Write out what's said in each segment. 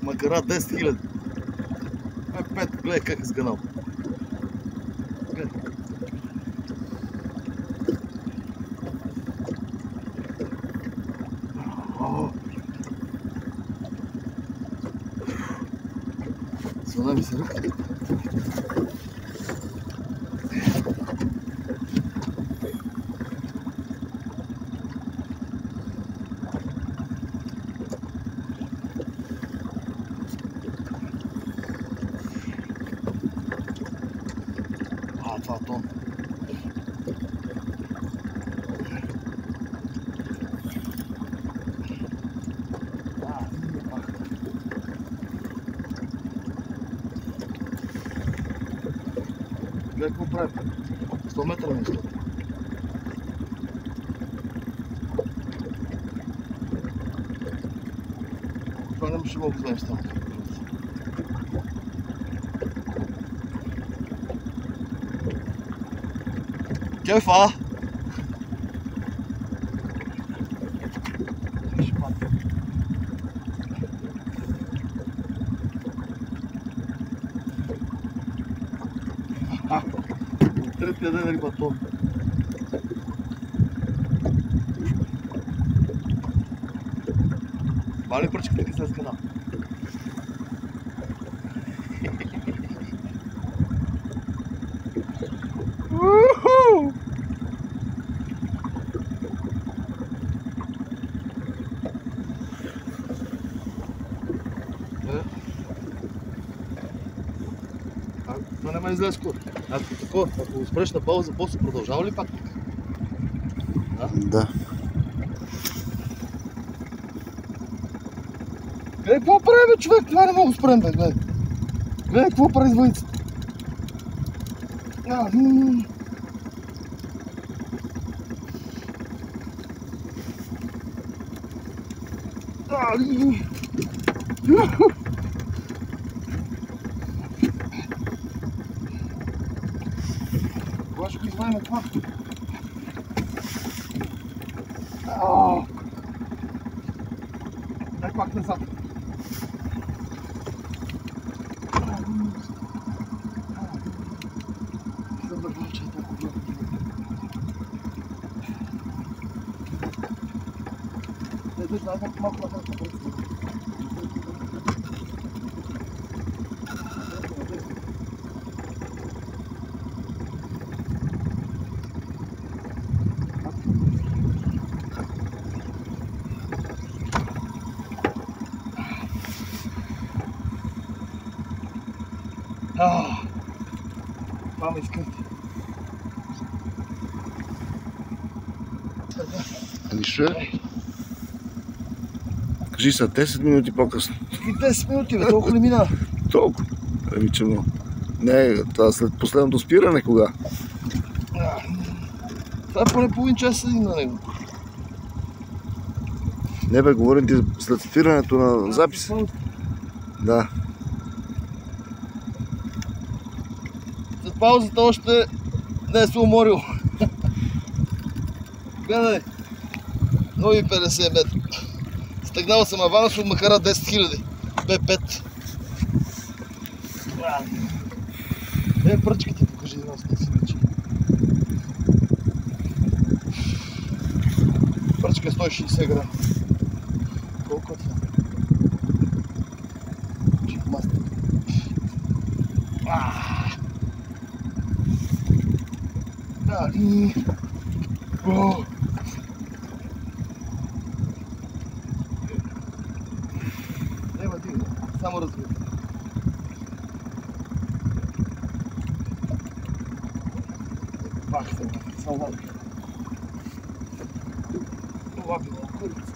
Макара 10 000. 5, гледай как е сгънал. Гледай. Свъна ми се ръка. Това тон. Гледай какво прави. 100 метра ми излезе. Това нямаше мога да вземем там. Кефа! Третия ден рибатон. Мали пръчката ги се скана. Това няма излез скоро. Ако спреш на пауза, после продължава ли пак? Да. Гледай, какво прави, бе, човек? Това не мога да спрем, бе, гледай. Гледай, какво прави с въйцата. Кога ще го извадим това? Дай пак назад. Това ме изкънти. Нищо е. Кажи са 10 минути по-късно. 10 минути, бе, толкова ли мина? Толкова. Ами че му. Не, това след последното спиране кога? Това е поне половин час седим на него. Не бе, говорим ти след спирането на запис. Да. След паузата още не се уморил. Гледай, нови 50 метра. Стегнал съм аванс от макара 10 000. Б5. Пръчките покажи една с си вече. Пръчка 160 грама. Колко е това? Чик мастер. Няма дигна, само разбира. Пак съм, само малко. Това би на курица.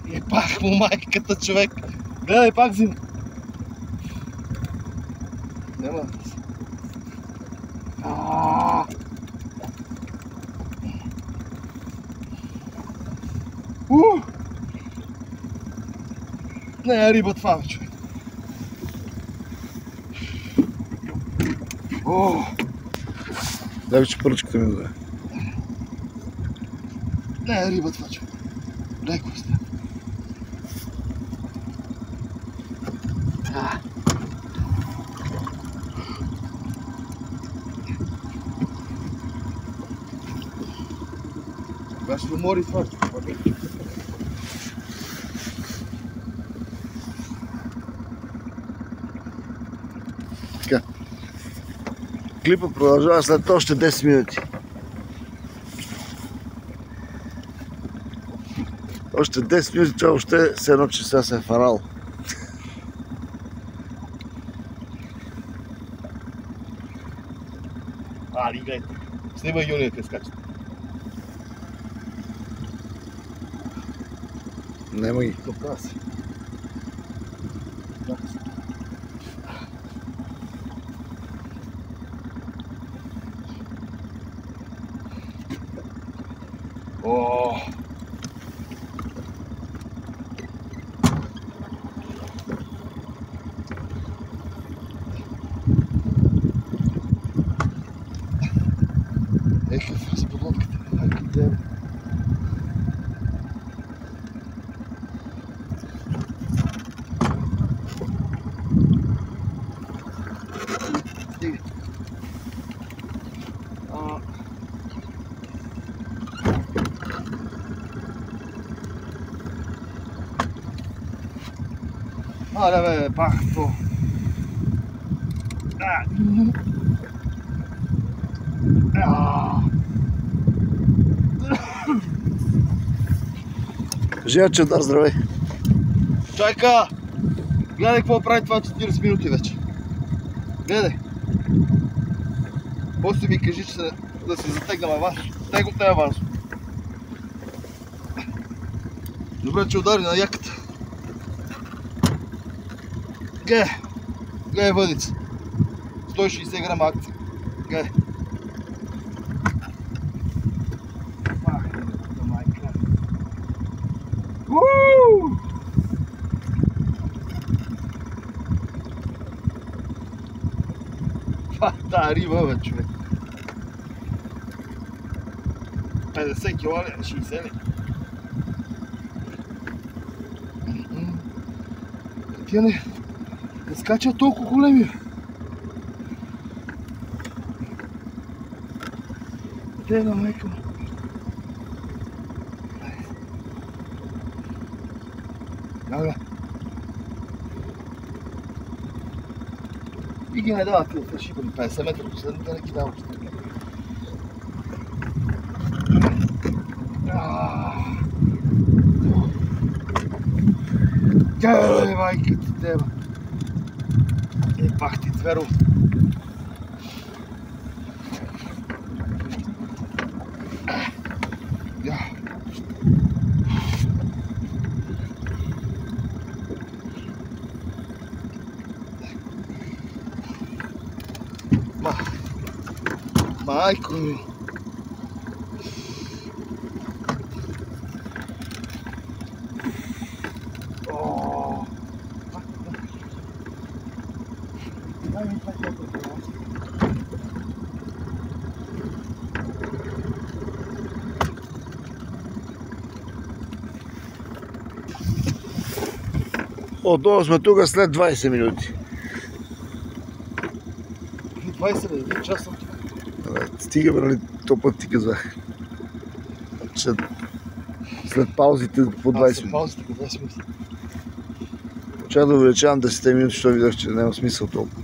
И пак му майката, човек. Гледай, пак взима. Няма. Не е риба това, човек. Дай че пръчката ми даде. Не е риба това, човек. Леко сте. Баш го мори това, човек. Така. Клипът продължава след още 10 минути. Още 10 минути, това още се едно, че сега се е фарал. Али, гледай. Снимай Юния, къде скачат. Нема ги. Топтава се. О! С подлодката. Къде? Стига. Аре бе, пах то. Кажи, Чавдар, здравей. Чайка! Гледай какво прави това 40 минути вече. Гледай. После ми кажи, че да се затегнем аванс. Тегот не е аванс. Добре, че удари на яката. Гледай въдица. 160 грама акция. Гледай. Та риба, бе, човек. 50 кила ли? 60 ли? Тия не скачат толкова големи. Те на майка му. Ага. И ги не дават тия фашибали, 50 метра последните не ги дават. Гей, майка ти теба. Пах ти цверо. Майко ми. Отново сме тук след 20 минути. 20 минути, един час съм тук. Стига, нали, то път ти казах. След паузите по 20 минути. След паузите по 20 минути. Чакай да увеличавам 10 минути, защото видях, че няма смисъл толкова.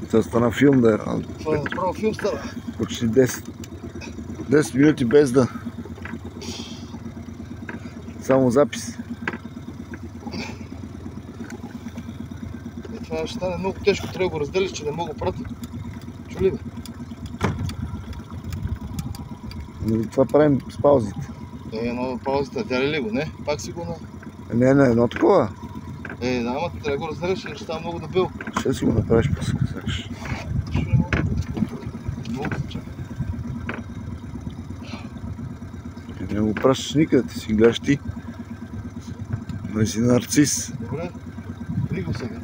Това стана филм, да е. Това е направо филм стана. Почти 10 минути без да... Само запис. Това ще стане много тежко, трябва да го разделиш, че не мога да прати. Чули бе? Това правим с паузите. Но паузите, дяли ли го? Не, пак си го на... Не, едно такова. Да, ама трябва да го разделиш, ще става много дебел. Ще си го направиш по-скъсакаш. Ще Не го пращаш никъде, ти си гледаш ти. Не си нарцис. Добре, при го сега.